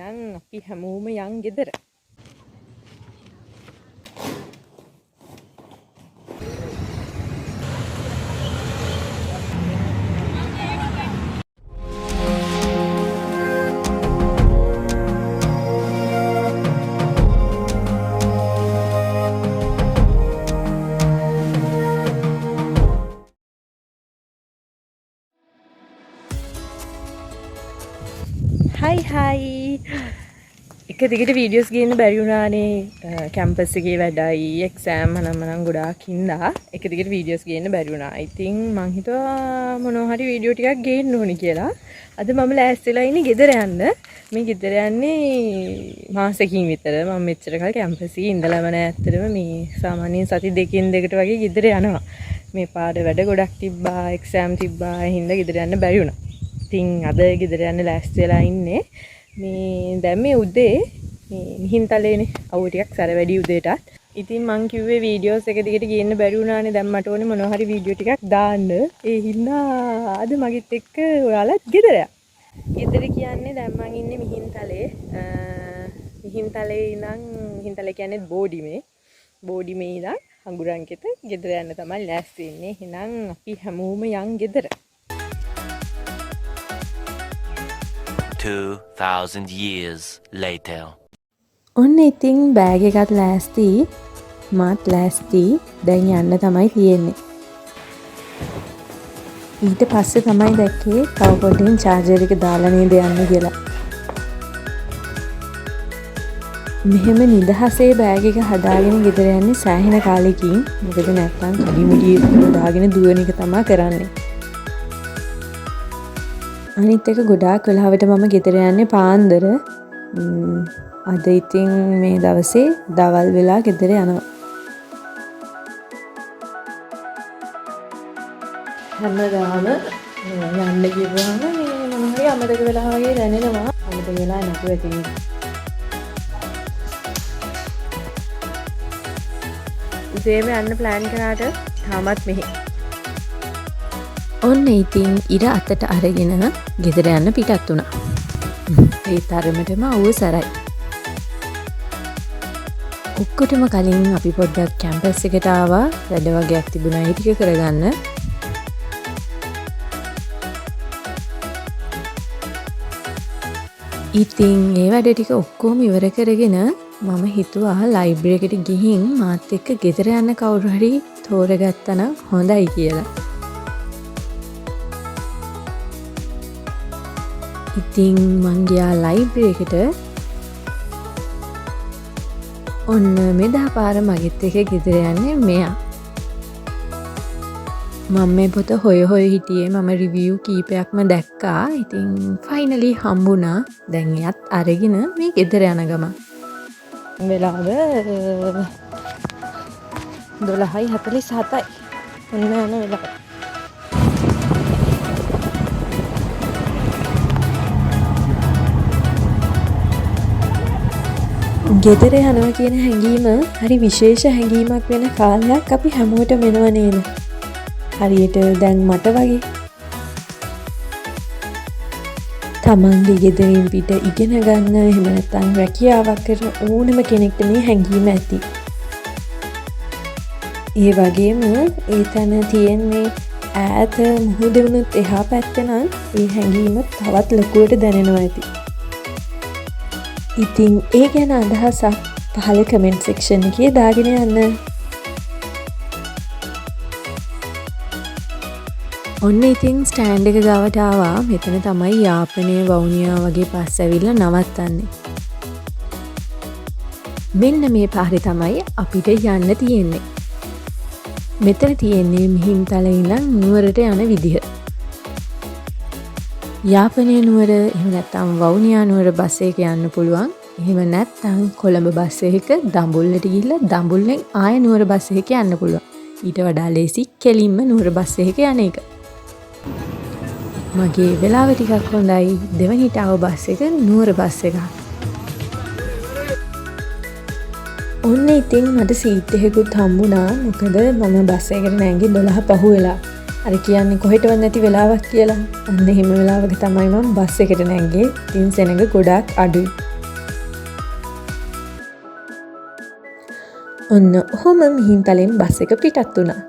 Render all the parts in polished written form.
එහෙනම් අපි හැමෝම යන් ගෙදර. Hai එක දිගට වීඩියෝස් ගේන්න බැරි වුණානේ කැම්පස් එකේ වැඩයි එක්සෑම් මනම් ගොඩාක් හින්දා එක දිගට වීඩියෝස් ගේන්න බැරි වුණා. ඉතින් මං හිතුවා මොනවා හරි වීඩියෝ ටිකක් ගේන්න ඕනි කියලා. අද මම ලෑස්තිලා ඉන්නේ ගෙදර යන්න. මේ ගෙදර යන්නේ මාසෙකින් විතර. මම මෙච්චර කල් කැම්පස් එකේ ඉඳලාම නෑ ඇත්තටම මේ සාමාන්‍යයෙන් සති දෙකකින් දෙකට වගේ ගෙදර යනවා. මේ පාඩ වැඩ ගොඩක් තිබ්බා එක්සෑම් තිබ්බා ඒ හින්දා ගෙදර යන්න බැරි වුණා. ඉතින් අද ගෙදර යන්න ලෑස්ති වෙලා ඉන්නේ. මේ දැන් මේ උදේ මේ මිහින්තලේනේ අවු ටිකක් සැර වැඩි උදේටත්. ඉතින් මං කිව්වේ වීඩියෝස් එක දිගට ගේන්න බැරි වුණානේ. දැන් මට ඕනේ මොනවා හරි වීඩියෝ ටිකක් දාන්න. ඒ හින්දා අද මගෙත් එක්ක ඔයාලත් ගෙදර යන්න. ගෙදර කියන්නේ දැන් මං ඉන්නේ මිහින්තලේ. මිහින්තලේ ඉඳන් මිහින්තලේ කියන්නේ බෝඩිමේ. බෝඩිමේ ඉඳන් හඟුරන්ගෙත ගෙදර යන්න තමයි ලෑස්ති වෙන්නේ. එහෙනම් අපි හැමෝම යන් ගෙදර. 2,000 years later. ඔන්න ඉතින් බෑග් එකත් ලෑස්ති මාත් ලෑස්ති දැන් යන්න තමයි තියෙන්නේ. ඊට පස්සේ තමයි දැක්කේ තව පොඩ්ඩකින් චාර්ජර් එක දාලා නේද යන්න කියලා. මෙහෙම නිදහසේ බෑග් එක හදාගෙන ගෙදර යන්නේ සෑහෙන කාලෙකින්. මොකද නැත්තම් කඩි මුඩි දාගෙන දුවන එක තමයි කරන්නේ. අනිත් එක ගොඩාක් වෙලාවට මම ගෙදර යන්නේ පාන්දර. අද ඉතින් මේ දවසේ දවල් වෙලා ගෙදර යනවා. හැමදාම යන්න ගිහුවාම මේ මොන හරි අමතක වෙලා වගේ දැනෙනවා. අමතක වෙලා නැතුව තියෙනවා. උදේම යන්න ප්ලෑන් කරාට තාමත් මෙහි. ඔන්න ඉතින් ඉර අතට අරගෙන ගෙදර යන්න පිටත් වුණා. ඒ තරමටම අවුව සරයි. ඔක්කොටම කලින් අපි පොඩ්ඩක් කැම්පස් එකට ආවා. වැඩ වගේක් තිබුණා ඒ ටික කරගන්න. ඉතින් ඒ වැඩ ටික ඔක්කොම ඉවර කරගෙන මම හිතුවා ලයිබ්‍රරි එකට ගිහින් මාත් එක්ක ගෙදර යන්න කවුරු හරි තෝරගත්තා නම් හොඳයි කියලා. ඉතින් මං ගියා ලයිබ්‍රරි එකට. ඔන්න මෙදා පාර මගෙත් එක ගෙදර යන්නේ මෙයා. මම මේ පොත හොය හිටියේ. මම රිවිව් කීපයක්ම දැක්කා. ඉතින් ෆයිනලි හම්බුණා. දැන් එයත් අරගෙන මේ ගෙදර යන ගමන්. වෙලාව 12:47යි. ඔන්න යන වෙලාව. ගෙදර යනවා කියන හැඟීම හරි විශේෂ හැඟීමක් වෙන කාලයක් අපි හැමෝටම එනව නේද? හරියට දැන් මට වගේ. තමන්ගේ ගෙදරින් පිට ඉගෙන ගන්න එහෙම නැත්නම් රැකියාවක් කරන ඕනම කෙනෙක්ට මේ හැඟීම ඇති. ඒ වගේම ඒ තැන තියෙන්නේ ඈත මුහුදුනුත් එහා පැත්තේ නම් ඒ හැඟීම තවත් ලොකුවට දැනෙනවා ඇති. ඉතින් ඒ ගැන අදහසක් පහළ කමෙන්ට් සෙක්ෂන් එකේ දාගෙන යන්න. ඔන්න ඉතින් ස්ටෑන්ඩ් එක ගාවට ආවා. මෙතන තමයි යාපනයේ වවුනියා වගේ පස් ඇවිල්ලා නවත්තන්නේ. මෙන්න මේ පාරේ තමයි අපිට යන්න තියෙන්නේ. මෙතන තියෙන්නේ මිහින්තලේ ඉඳන් නුවරට යන විදිහ. යාපනයේ නුවර එහෙම නැත්නම් වවුනියා නුවර බස් එක යන්න පුළුවන්. එහෙම නැත්නම් කොළඹ බස් එක දඹුල්ලට ගිහිල්ලා දඹුල්ලෙන් ආය නුවර බස් එක යන්න පුළුවන්. ඊට වඩා ලේසි කෙලින්ම නුවර බස් එක යන එක. මගේ වෙලාව ටිකක් හොඳයි. දෙවනිට ආව බස් එක නුවර බස් එක. ඔන්න ඉතින් මට සීට් එකකුත් හම්බුණා. මොකද මම බස් එකකට නැගී 12 පහ වෙලා. අර කියන්නේ කොහෙටවත් නැති වෙලාවක් කියලා. අන්න එහෙම වෙලාවක තමයි මම බස් එකට නැග්ගේ. ඉතින් සෙනඟ ගොඩාක් අඩුයි. ඔන්න ඔහොම මිහින්තලෙන් බස් එක පිටත් වුණා.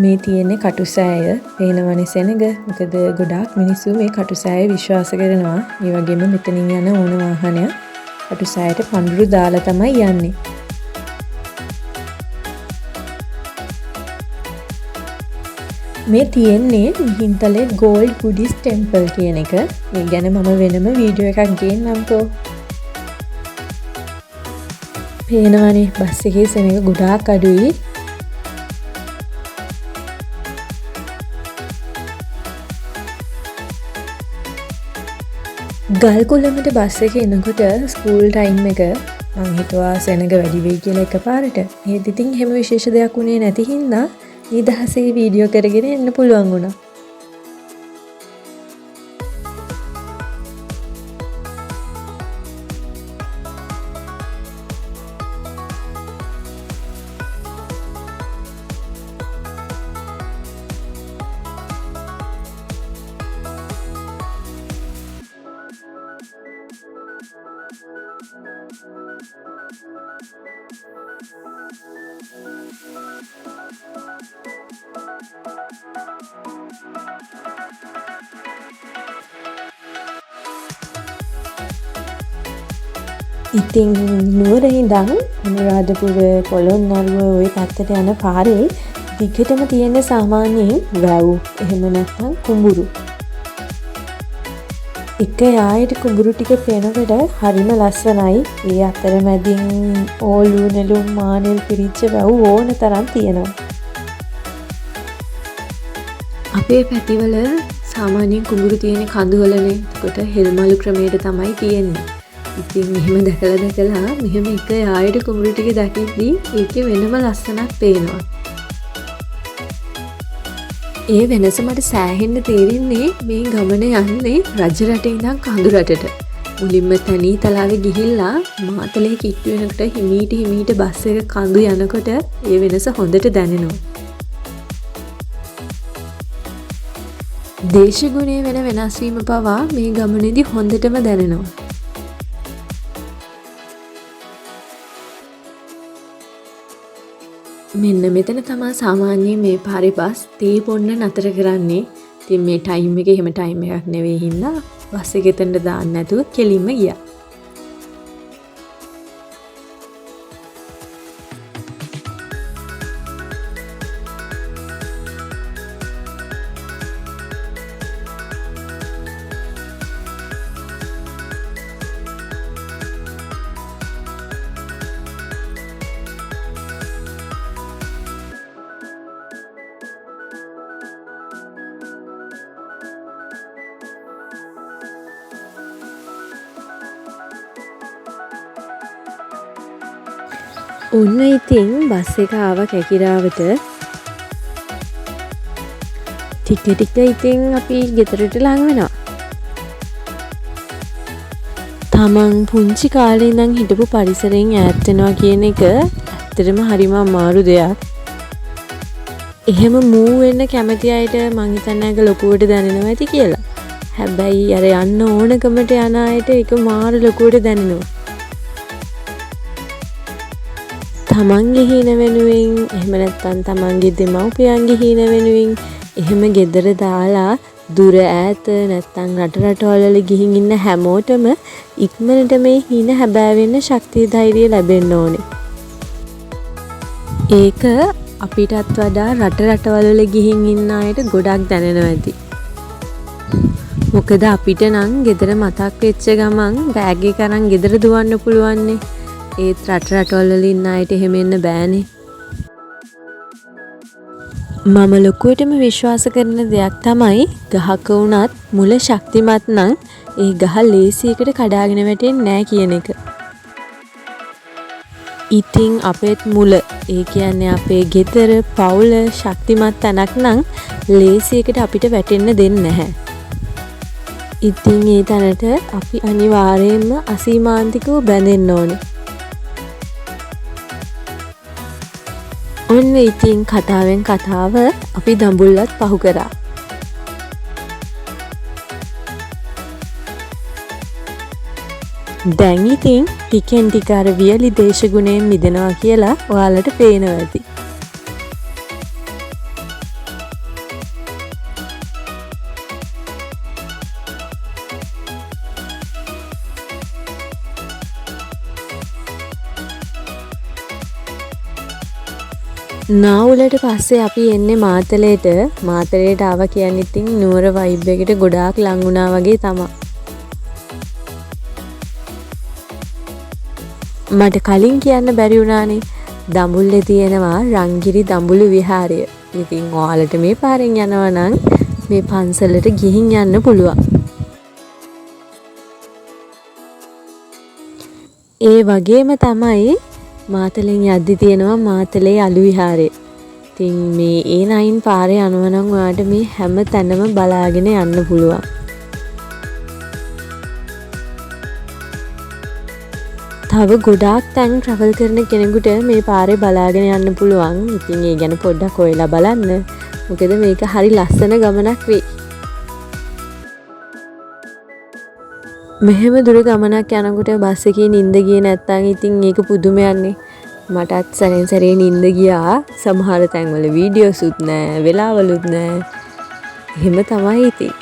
මේ තියෙන්නේ කටුසෑය. පේනවනේ සෙනඟ. මොකද ගොඩාක් මිනිස්සු මේ කටුසෑය විශ්වාස කරනවා. ඒ වගේම මෙතනින් යන ඕන වාහනයක් කටුසෑයට පඳුරු දාලා තමයි යන්නේ. මේ තියෙන්නේ මිහින්තලේ ගෝල්ඩ් බුද්දිස්ට් ටෙම්පල් කියන එක. මේ ගැන මම වෙනම වීඩියෝ එකක් ගේන්නම්කෝ. පේනවනේ බස් එකේ සෙනඟ ගොඩාක් අඩුයි. ගල්කුළමට බස් එක එනකොට ස්කූල් ටයිම් එක මං හිතුවා සෙනඟ වැඩි වෙයි කියලා එකපාරට. ඒත් ඉතින් එහෙම විශේෂ දෙයක් වුණේ නැති හින්දා නිදහසේ වීඩියෝ කරගෙන එන්න පුළුවන් වුණා. ඉතින් නුවර ඉඳන් අනුරාධපුර පොළොන්නරුව ওই පැත්තට යන පාරේ දිගටම තියෙන සාමාන්‍යයෙන් වැව් එහෙම නැත්නම් කුඹුරු. එක යායට කුඹුරු ටික පේනකොට හරිම ලස්සනයි. ඒ අතරමැදින් ඕලු නෙළුම් මානෙල් පිරිච්ච වැව් ඕන තරම් තියෙනවා. අපේ පැතිවල සාමාන්‍යයෙන් කුඹුරු තියෙන කඳුවලනේ. එතකොට හෙල්මලු ක්‍රමයට තමයි තියෙන්නේ. ඉතින් මෙහෙම දැකලා මෙහෙම එක යායට කුඹුරු ටික දැකිද්දී ඒකේ වෙනම ලස්සනක් පේනවා. ඒ වෙනස මට සෑහෙන්න තේරෙන්නේ මේ ගමන යන්නේ රජ රටේ ඉඳන් කඳු රටට. මුලින්ම තනී තලාවේ ගිහිල්ලා මාතලේ කිට්ටු වෙනකොට හිමීට බස් එක කඳු යනකොට ඒ වෙනස හොඳට දැනෙනවා. දේශගුණයේ වෙන වෙනස් වීම පවා මේ ගමනේදී හොඳටම දැනෙනවා. මෙන්න මෙතන තමා සාමාන්‍යයෙන් මේ පාරේ බස් තේ පොන්න නතර කරන්නේ. ඉතින් මේ ටයිම් එකේ එහෙම ටයිම් එකක් නෙවෙයි හින්දා බස් එක එතනට දාන්න නැතුව කෙලින්ම ගියා. ඔන්න ඉතින් බස් එක ආව කැකිරාවට. ටික ඉතින් අපි ගෙදරට ලං වෙනවා. තමන් පුංචි කාලේ ඉඳන් හිටපු පරිසරයෙන් ඈත් වෙනවා කියන එක ඇත්තටම හරිම අමාරු දෙයක්. එහෙම මූව් වෙන්න කැමති අයට මං හිතන්නේ ඒක ලොකුවට දැනෙනවා ඇති කියලා. හැබැයි අර යන්න ඕනකමට යන අයට ඒක මාර ලොකුවට දැනෙනවා. තමන්ගේ හීන වෙනුවෙන් එහෙම නැත්නම් තමන්ගේ දෙමව්පියන්ගේ හීන වෙනුවෙන් එහෙම ගෙදර දාලා දුර ඈත නැත්නම් රටවල් වල ගිහින් ඉන්න හැමෝටම ඉක්මනට මේ හීන හැබෑ වෙන්න ශක්තිය ධෛර්යය ලැබෙන්න ඕනේ. ඒක අපිටත් වඩා රටවල් වල ගිහින් ඉන්න අයට ගොඩක් දැනෙනවා ඇති. මොකද අපිට නම් ගෙදර මතක් වෙච්ච ගමන් බෑග් එක අරන් ගෙදර දුවන්න පුළුවන්නේ. ඒත් රටවල් වල ඉන්න අයට එහෙම එන්න බෑනේ. මම ලොකුවටම විශ්වාස කරන දෙයක් තමයි ගහක වුණත් මුල ශක්තිමත් නම් ඒ ගහ ලේසියකට කඩාගෙන වැටෙන්නේ නැහැ කියන එක. ඉතින් අපේත් මුල ඒ කියන්නේ අපේ ගෙදර පවුල ශක්තිමත් තැනක් නම් ලේසියකට අපිට වැටෙන්න දෙන්නේ නැහැ. ඉතින් ඒ තැනට අපි අනිවාර්යයෙන්ම අසීමාන්තිකව බැඳෙන්න ඕනේ. ඔන්න ඉතින් කතාවෙන් කතාව අපි දඹුල්ලත් පහු කරා. දැන් ඉතින් ටිකෙන් ටික අර වියලි දේශගුණයෙන් මිදෙනවා කියලා ඔයාලට පේනවා ඇති. නාවුලට පස්සේ අපි එන්නේ මාතලේට. මාතලේට ආවා කියන්නේ ඉතින් නුවර වයිබ් එකට ගොඩාක් ලං වුණා වගේ තමයි. මට කලින් කියන්න බැරි වුණානේ. දඹුල්ලේ තියෙනවා රංගිරි දඹුලු විහාරය. ඉතින් ඔයාලට මේ පාරෙන් යනවා නම් මේ පන්සලට ගිහින් යන්න පුළුවන්. ඒ වගේම තමයි මාතලෙන් යද්දි තියෙනවා මාතලේ අලු විහාරය. ඉතින් මේ A9 පාරේ යනවා නම් ඔයාලට මේ හැම තැනම බලාගෙන යන්න පුළුවන්. තව ගොඩාක් තැන් ට්‍රැවල් කරන කෙනෙකුට මේ පාරේ බලාගෙන යන්න පුළුවන්. ඉතින් ඒ ගැන පොඩ්ඩක් හොයලා බලන්න. මොකද මේක හරි ලස්සන ගමනක් වෙයි. මෙහෙම දුර ගමනක් යනකොට බස් එකේ නිින්ද ගියේ නැත්නම් ඉතින් ඒක පුදුමයක්නේ. මටත් සැරෙන් සැරේ නිින්ද ගියා. සමහර තැන්වල වීඩියෝසුත් නැහැ, වෙලාවලුත් නැහැ. එහෙම තමයි ඉතින්.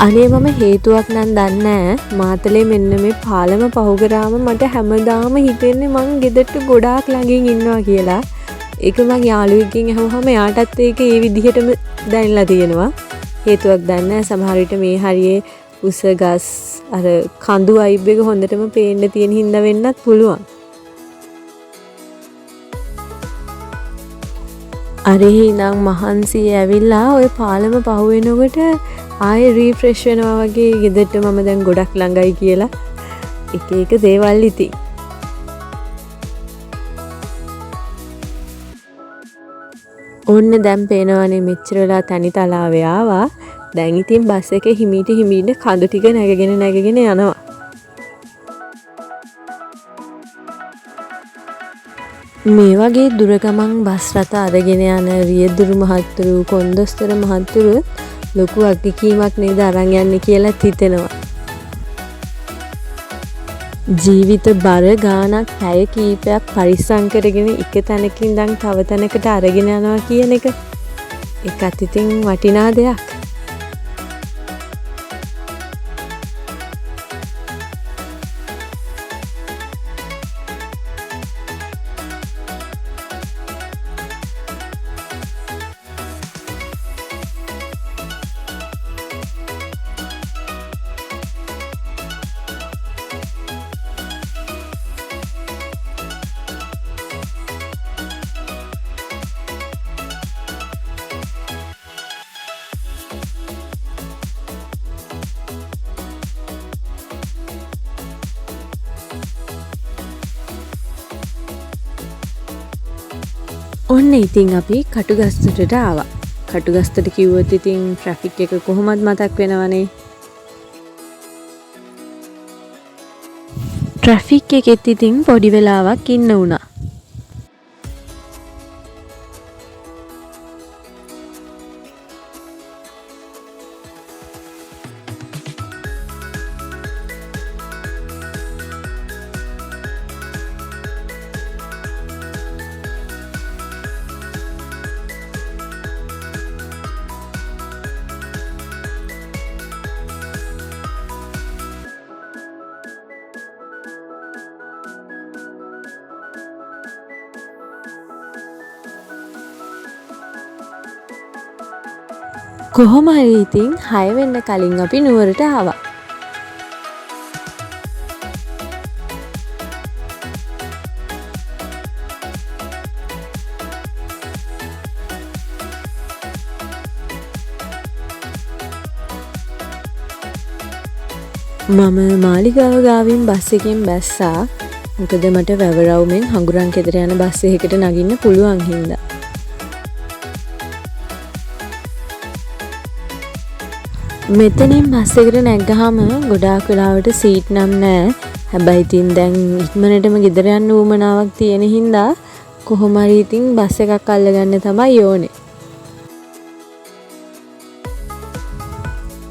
අනේ මම හේතුවක් නම් දන්නේ නැහැ. මාතලේ මෙන්න මේ පාලම පහු කරාම මට හැමදාම හිතෙන්නේ මං ගෙදරට ගොඩාක් ළඟින් ඉන්නවා කියලා. ඒක මං යාළුවෙක්ගෙන් අහුවම එයාටත් ඒක ඒ විදිහටම දැනලා තියෙනවා. හේතුවක් දන්නේ නැහැ. සමහර විට මේ හරියේ උස ගස් අර කඳු වයිබ් එක හොඳටම පේන්න තියෙන හින්දා වෙන්නත් පුළුවන්. අරේ ඉඳන් මහන්සි ඇවිල්ලා ඔය පාලම පහු වෙනකොට ආයේ රීෆ්‍රෙෂ් වෙනවා වගේ ගෙදරට මම දැන් ගොඩක් ළඟයි කියලා එක එක දේවල් ඉතින්. ඕන්න දැන් පේනවනේ මෙච්චර වෙලා තනි තලාවේ ආවා. දැන් ඉතින් බස් එකේ හිමීට කඳු ටික නැගගෙන යනවා. මේ වගේ දුර ගමන් බස් රථ අරගෙන යන රියදුරු මහත්තුරු කොන්දොස්තර මහත්තුරු ලොකු වගකීමක් නේද අරන් යන්නේ කියලා හිතෙනවා. ජීවිත බර ගානක් පැය කීපයක් පරිස්සම් කරගෙන එක තැනකින් ඉඳන් තව තැනකට අරගෙන යනවා කියන එක ඒකත් ඉතින් වටිනා දෙයක්. ඔන්න ඉතින් අපි කටුගස්තුටට ආවා. කටුගස්තුට කිව්වොත් ඉතින් ට්‍රැෆික් එක කොහොමද මතක් වෙනවනේ. ට්‍රැෆික් එකෙත් ඉතින් පොඩි වෙලාවක් ඉන්න වුණා. කොහොම හරි ඉතින් 6 වෙන්න කලින් අපි නුවරට ආවා. මම මාලිගාව ගාවින් බස් එකෙන් බැස්සා. මොකද මට වැවරවුමෙන් හඟුරන් කෙදර යන බස් එකකට නගින්න පුළුවන් හින්දා. මෙතනින් බස් එකට නැග්ගහම ගොඩාක් වෙලාවට සීට් නම් නෑ. හැබැයි ඉතින් දැන් ඉක්මනටම ගෙදර යන්න උවමනාවක් තියෙන හින්දා කොහොම හරි ඉතින් බස් එකක් අල්ලගන්න තමයි ඕනේ.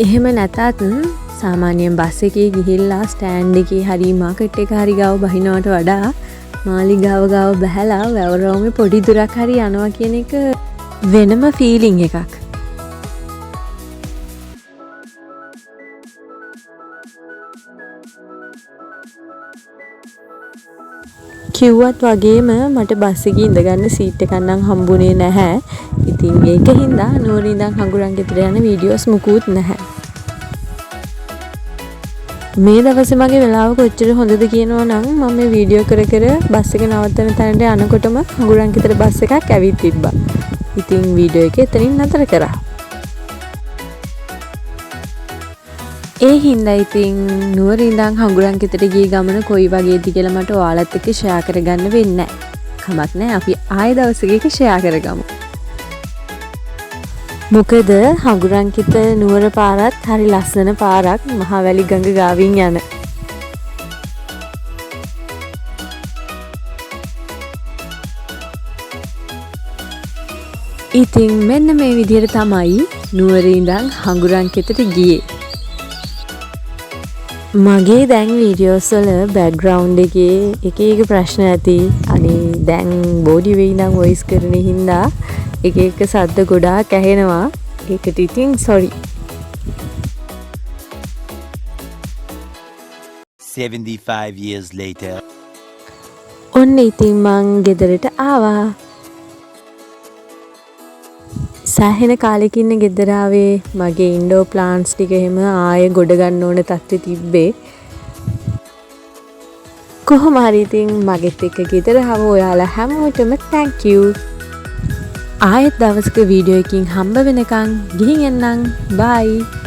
එහෙම නැතත් සාමාන්‍යයෙන් බස් එකේ ගිහිල්ලා ස්ටෑන්ඩ් එකේ හරි මාකට් එක හරි ගාව බහිනවට වඩා මාලිගාව ගාව බහැලා වැවරෝමේ පොඩි දුරක් හරි යනවා කියන එක වෙනම ෆීලිං එකක්. කිව්වත් වගේම මට බස් එකේ ඉඳගන්න සීට් එකක් නම් හම්බුනේ නැහැ. ඉතින් ඒක හින්දා නුවර ඉඳන් හඟුරන් ගෙදර යන වීඩියෝස් මුකුත් නැහැ. මේ දවසේ මගේ වෙලාව කොච්චර හොඳද කියනවා නම් මම මේ වීඩියෝ කර කර බස් එක නවත්තන තැනට යනකොටම හඟුරන් ගෙදර බස් එකක් ඇවිත් තිබ්බා. ඉතින් වීඩියෝ එක එතනින් නතර කරා. ඒ හින්දා ඉතින් නුවර ඉඳන් හඟුරන් ගෙදර ගිය ගමන කොයි වගේද කියලා මට ඔයාලත් එක්ක ෂෙයා කරගන්න වෙන්නේ නැහැ. කමක් නැහැ අපි ආයෙ දවසක එක ෂෙයා කරගමු. මොකද හඟුරන් කිත නුවර පාරත් හරි ලස්සන පාරක් මහවැලි ගඟ ගාවින් යන. ඉතින් මෙන්න මේ විදිහට තමයි නුවර ඉඳන් හඟුරන් කිතට ගියේ. මගේ දැන් වීඩියෝස් වල බෑග්ග්‍රවුන්ඩ් එකේ එක එක ප්‍රශ්න ඇති. අනේ දැන් බෝඩි වෙයි නම් වොයිස් කරන හින්දා එක එක සද්ද ගොඩාක් ඇහෙනවා. ඒකට ඉතින් සෝරි. 75 years later. ඔන්න ඉතින් මං ගෙදරට ආවා. සෑහෙන කාලෙකින් ගෙදර ආවේ. මගේ ඉන්ඩෝ ප්ලාන්ට්ස් ටික එහෙම ආයෙ ගොඩ ගන්න ඕන තත්ත්වෙ තිබ්බේ. කොහොම හරි ඉතින් මගෙත් එක්ක ගෙදර ආව ඔයාලා හැමෝටම thank you. ආයෙත් දවසක වීඩියෝ එකකින් හම්බ වෙනකන් ගිහින් එන්නම්. bye.